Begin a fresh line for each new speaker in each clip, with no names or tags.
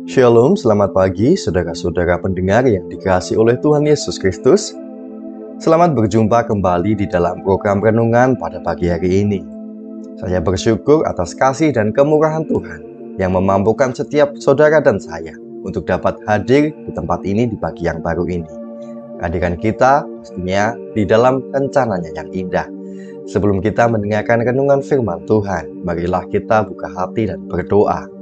Shalom, selamat pagi saudara-saudara pendengar yang dikasihi oleh Tuhan Yesus Kristus. Selamat berjumpa kembali di dalam program renungan pada pagi hari ini. Saya bersyukur atas kasih dan kemurahan Tuhan yang memampukan setiap saudara dan saya untuk dapat hadir di tempat ini di pagi yang baru ini. Kehadiran kita pastinya di dalam rencananya yang indah. Sebelum kita mendengarkan renungan firman Tuhan, marilah kita buka hati dan berdoa.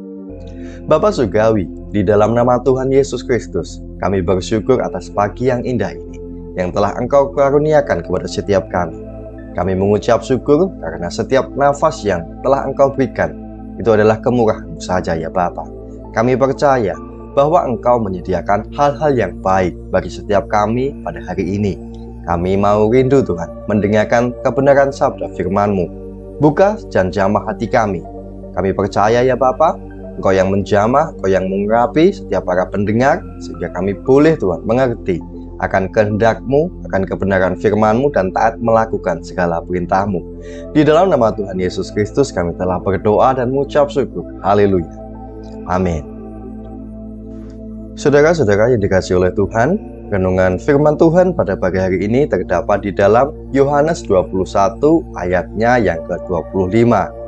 Bapa Surgawi, di dalam nama Tuhan Yesus Kristus, kami bersyukur atas pagi yang indah ini, yang telah Engkau karuniakan kepada setiap kami. Kami mengucap syukur karena setiap nafas yang telah Engkau berikan, itu adalah kemurahan-Mu saja ya Bapa. Kami percaya bahwa Engkau menyediakan hal-hal yang baik bagi setiap kami pada hari ini. Kami mau rindu Tuhan, mendengarkan kebenaran sabda firman-Mu. Buka dan jamah hati kami. Kami percaya ya Bapa, Engkau yang menjamah, Engkau yang mengurapi setiap para pendengar, sehingga kami boleh Tuhan mengerti akan kehendak-Mu, akan kebenaran firman-Mu, dan taat melakukan segala perintah-Mu. Di dalam nama Tuhan Yesus Kristus kami telah berdoa dan mengucap syukur. Haleluya. Amin. Saudara-saudara yang dikasihi oleh Tuhan, renungan firman Tuhan pada pagi hari ini terdapat di dalam Yohanes 21 ayatnya yang ke-25.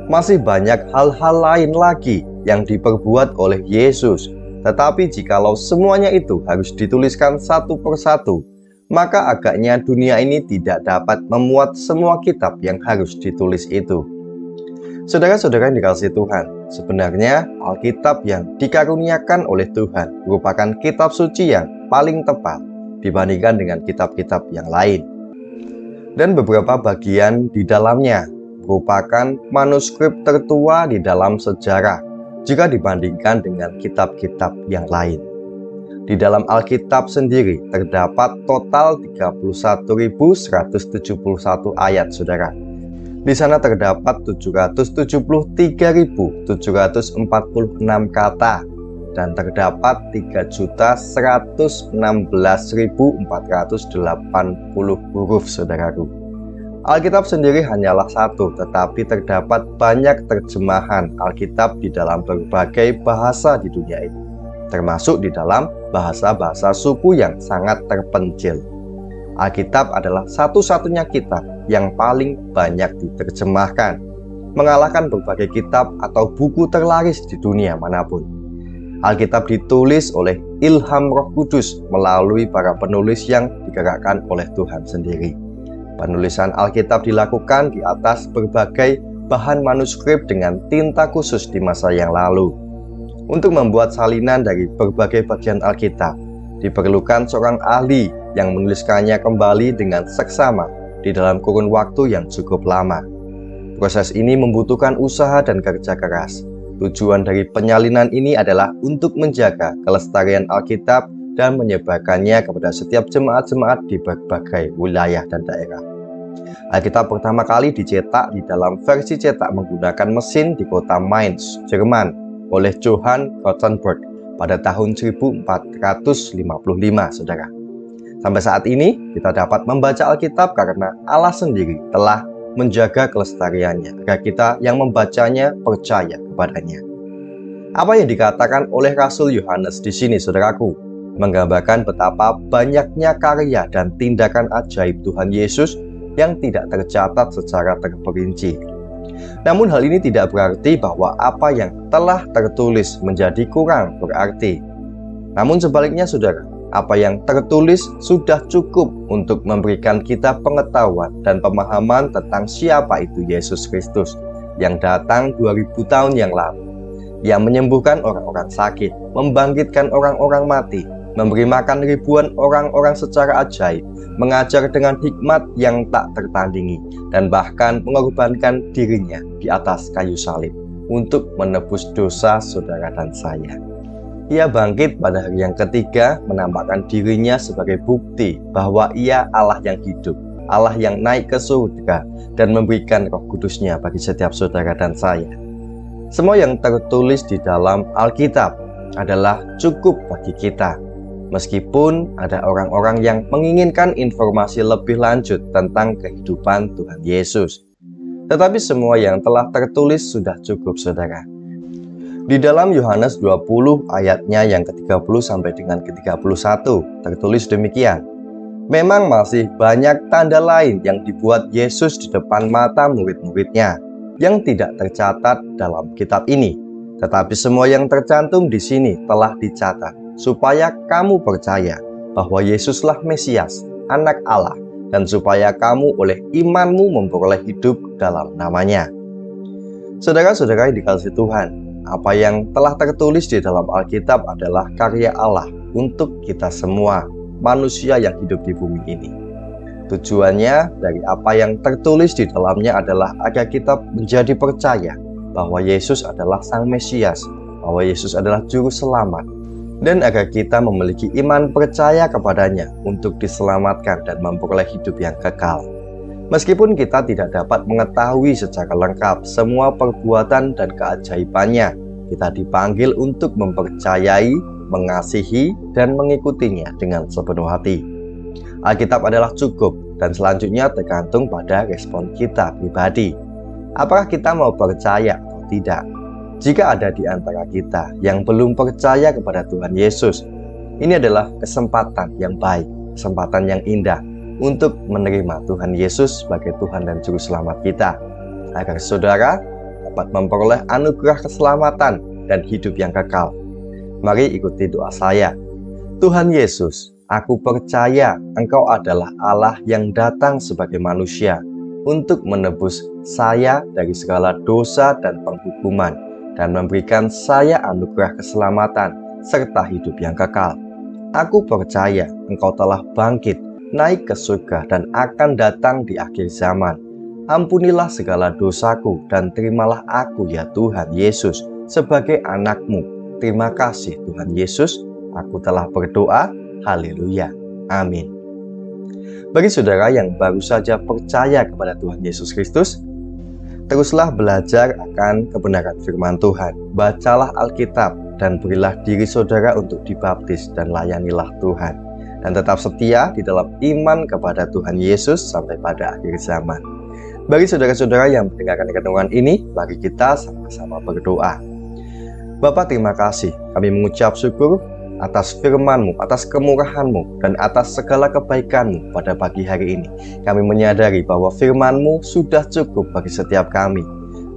Masih banyak hal-hal lain lagi yang diperbuat oleh Yesus. Tetapi jikalau semuanya itu harus dituliskan satu persatu, maka agaknya dunia ini tidak dapat memuat semua kitab yang harus ditulis itu. Saudara-saudara yang dikasihi Tuhan, sebenarnya Alkitab yang dikaruniakan oleh Tuhan merupakan kitab suci yang paling tepat dibandingkan dengan kitab-kitab yang lain. Dan beberapa bagian di dalamnya merupakan manuskrip tertua di dalam sejarah jika dibandingkan dengan kitab-kitab yang lain. Di dalam Alkitab sendiri terdapat total 31.171 ayat, saudara. Di sana terdapat 773.746 kata dan terdapat 3.116.480 huruf, saudaraku. Alkitab sendiri hanyalah satu, tetapi terdapat banyak terjemahan Alkitab di dalam berbagai bahasa di dunia ini, termasuk di dalam bahasa-bahasa suku yang sangat terpencil. Alkitab adalah satu-satunya kitab yang paling banyak diterjemahkan, mengalahkan berbagai kitab atau buku terlaris di dunia manapun. Alkitab ditulis oleh ilham Roh Kudus melalui para penulis yang digerakkan oleh Tuhan sendiri. Penulisan Alkitab dilakukan di atas berbagai bahan manuskrip dengan tinta khusus di masa yang lalu. Untuk membuat salinan dari berbagai bagian Alkitab, diperlukan seorang ahli yang menuliskannya kembali dengan seksama di dalam kurun waktu yang cukup lama. Proses ini membutuhkan usaha dan kerja keras. Tujuan dari penyalinan ini adalah untuk menjaga kelestarian Alkitab dan menyebarkannya kepada setiap jemaat-jemaat di berbagai wilayah dan daerah. Alkitab pertama kali dicetak di dalam versi cetak menggunakan mesin di kota Mainz, Jerman oleh Johann Gutenberg pada tahun 1455, saudara. Sampai saat ini kita dapat membaca Alkitab karena Allah sendiri telah menjaga kelestariannya agar kita yang membacanya percaya kepadanya. Apa yang dikatakan oleh Rasul Yohanes di sini, saudaraku, menggambarkan betapa banyaknya karya dan tindakan ajaib Tuhan Yesus yang tidak tercatat secara terperinci. Namun hal ini tidak berarti bahwa apa yang telah tertulis menjadi kurang berarti. Namun sebaliknya, saudara, apa yang tertulis sudah cukup untuk memberikan kita pengetahuan dan pemahaman tentang siapa itu Yesus Kristus yang datang 2000 tahun yang lalu, yang menyembuhkan orang-orang sakit, membangkitkan orang-orang mati, memberi makan ribuan orang-orang secara ajaib, mengajar dengan hikmat yang tak tertandingi, dan bahkan mengorbankan dirinya di atas kayu salib untuk menebus dosa saudara dan saya. Ia bangkit pada hari yang ketiga, menampakkan dirinya sebagai bukti bahwa ia Allah yang hidup, Allah yang naik ke surga, dan memberikan Roh Kudus-Nya bagi setiap saudara dan saya. Semua yang tertulis di dalam Alkitab adalah cukup bagi kita. Meskipun ada orang-orang yang menginginkan informasi lebih lanjut tentang kehidupan Tuhan Yesus, tetapi semua yang telah tertulis sudah cukup, saudara. Di dalam Yohanes 20 ayatnya yang ke-30 sampai dengan ke-31 tertulis demikian. Memang masih banyak tanda lain yang dibuat Yesus di depan mata murid-muridnya yang tidak tercatat dalam kitab ini. Tetapi semua yang tercantum di sini telah dicatat supaya kamu percaya bahwa Yesuslah Mesias, Anak Allah, dan supaya kamu oleh imanmu memperoleh hidup dalam namanya. Saudara-saudara yang dikasihi Tuhan, apa yang telah tertulis di dalam Alkitab adalah karya Allah untuk kita semua, manusia yang hidup di bumi ini. Tujuannya dari apa yang tertulis di dalamnya adalah agar kita menjadi percaya bahwa Yesus adalah Sang Mesias, bahwa Yesus adalah Juru Selamat, dan agar kita memiliki iman percaya kepadanya untuk diselamatkan dan memperoleh hidup yang kekal. Meskipun kita tidak dapat mengetahui secara lengkap semua perbuatan dan keajaibannya, kita dipanggil untuk mempercayai, mengasihi, dan mengikutinya dengan sepenuh hati. Alkitab adalah cukup dan selanjutnya tergantung pada respon kita pribadi. Apakah kita mau percaya atau tidak? Jika ada di antara kita yang belum percaya kepada Tuhan Yesus, ini adalah kesempatan yang baik, kesempatan yang indah untuk menerima Tuhan Yesus sebagai Tuhan dan Juru Selamat kita, agar saudara dapat memperoleh anugerah keselamatan dan hidup yang kekal. Mari ikuti doa saya. Tuhan Yesus, aku percaya Engkau adalah Allah yang datang sebagai manusia untuk menebus saya dari segala dosa dan penghukuman dan memberikan saya anugerah keselamatan serta hidup yang kekal. Aku percaya Engkau telah bangkit, naik ke surga dan akan datang di akhir zaman. Ampunilah segala dosaku dan terimalah aku ya Tuhan Yesus sebagai anak-Mu. Terima kasih Tuhan Yesus, aku telah berdoa. Haleluya. Amin. Bagi saudara yang baru saja percaya kepada Tuhan Yesus Kristus, teruslah belajar akan kebenaran firman Tuhan. Bacalah Alkitab dan berilah diri saudara untuk dibaptis dan layanilah Tuhan. Dan tetap setia di dalam iman kepada Tuhan Yesus sampai pada akhir zaman. Bagi saudara-saudara yang mendengarkan renungan ini, mari kita sama-sama berdoa. Bapa, terima kasih. Kami mengucap syukur atas firman-Mu, atas kemurahan-Mu, dan atas segala kebaikan-Mu pada pagi hari ini. Kami menyadari bahwa firman-Mu sudah cukup bagi setiap kami.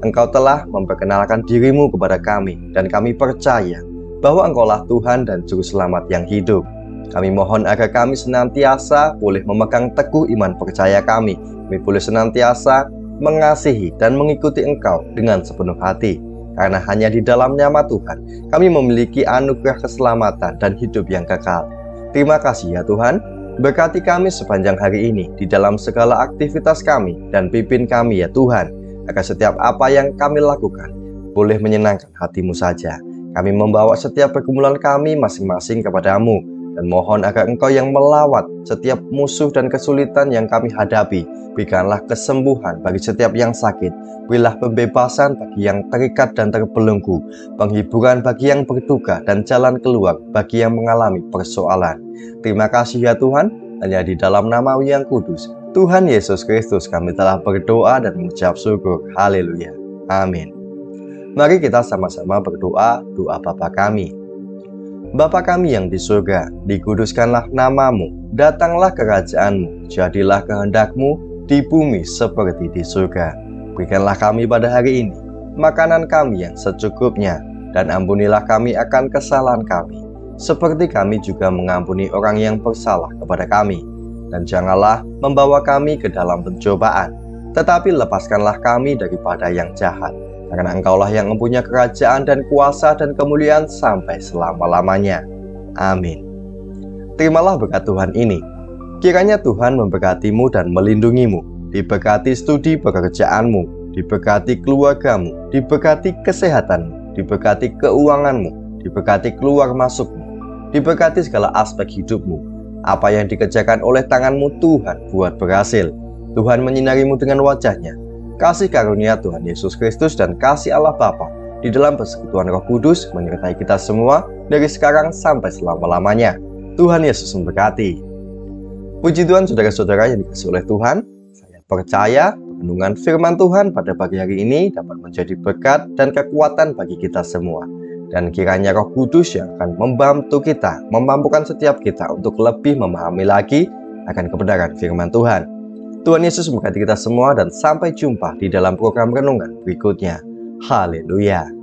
Engkau telah memperkenalkan diri-Mu kepada kami, dan kami percaya bahwa Engkaulah Tuhan dan Juru Selamat yang hidup. Kami mohon agar kami senantiasa boleh memegang teguh iman percaya kami. Kami boleh senantiasa mengasihi dan mengikuti Engkau dengan sepenuh hati. Karena hanya di dalam nama Tuhan, kami memiliki anugerah keselamatan dan hidup yang kekal. Terima kasih ya Tuhan, berkati kami sepanjang hari ini di dalam segala aktivitas kami dan pimpin kami ya Tuhan, agar setiap apa yang kami lakukan boleh menyenangkan hati-Mu saja. Kami membawa setiap pergumulan kami masing-masing kepada-Mu, dan mohon agar Engkau yang melawat setiap musuh dan kesulitan yang kami hadapi. Berikanlah kesembuhan bagi setiap yang sakit, berilah pembebasan bagi yang terikat dan terbelenggu, penghiburan bagi yang berduka, dan jalan keluar bagi yang mengalami persoalan. Terima kasih ya Tuhan, hanya di dalam nama-Mu yang kudus, Tuhan Yesus Kristus, kami telah berdoa dan mengucap syukur. Haleluya. Amin. Mari kita sama-sama berdoa doa Bapa kami. Bapa kami yang di surga, dikuduskanlah nama-Mu, datanglah kerajaan-Mu, jadilah kehendak-Mu di bumi seperti di surga. Berikanlah kami pada hari ini makanan kami yang secukupnya, dan ampunilah kami akan kesalahan kami, seperti kami juga mengampuni orang yang bersalah kepada kami. Dan janganlah membawa kami ke dalam pencobaan, tetapi lepaskanlah kami daripada yang jahat. Karena Engkaulah yang mempunyai kerajaan dan kuasa dan kemuliaan sampai selama-lamanya. Amin. Terimalah berkat Tuhan ini. Kiranya Tuhan memberkati-Mu dan melindungi-Mu, diberkati studi pekerjaan-Mu, diberkati keluarga-Mu, diberkati kesehatan-Mu, diberkati keuangan-Mu, diberkati keluar masuk-Mu, diberkati segala aspek hidup-Mu. Apa yang dikerjakan oleh tangan-Mu Tuhan buat berhasil. Tuhan menyinari-Mu dengan wajah-Nya. Kasih karunia Tuhan Yesus Kristus dan kasih Allah Bapa di dalam persekutuan Roh Kudus menyertai kita semua dari sekarang sampai selama-lamanya. Tuhan Yesus memberkati. Puji Tuhan saudara-saudara yang dikasihi oleh Tuhan. Saya percaya renungan firman Tuhan pada pagi hari ini dapat menjadi berkat dan kekuatan bagi kita semua. Dan kiranya Roh Kudus yang akan membantu kita, memampukan setiap kita untuk lebih memahami lagi akan kebenaran firman Tuhan. Tuhan Yesus memberkati kita semua dan sampai jumpa di dalam program renungan berikutnya. Haleluya.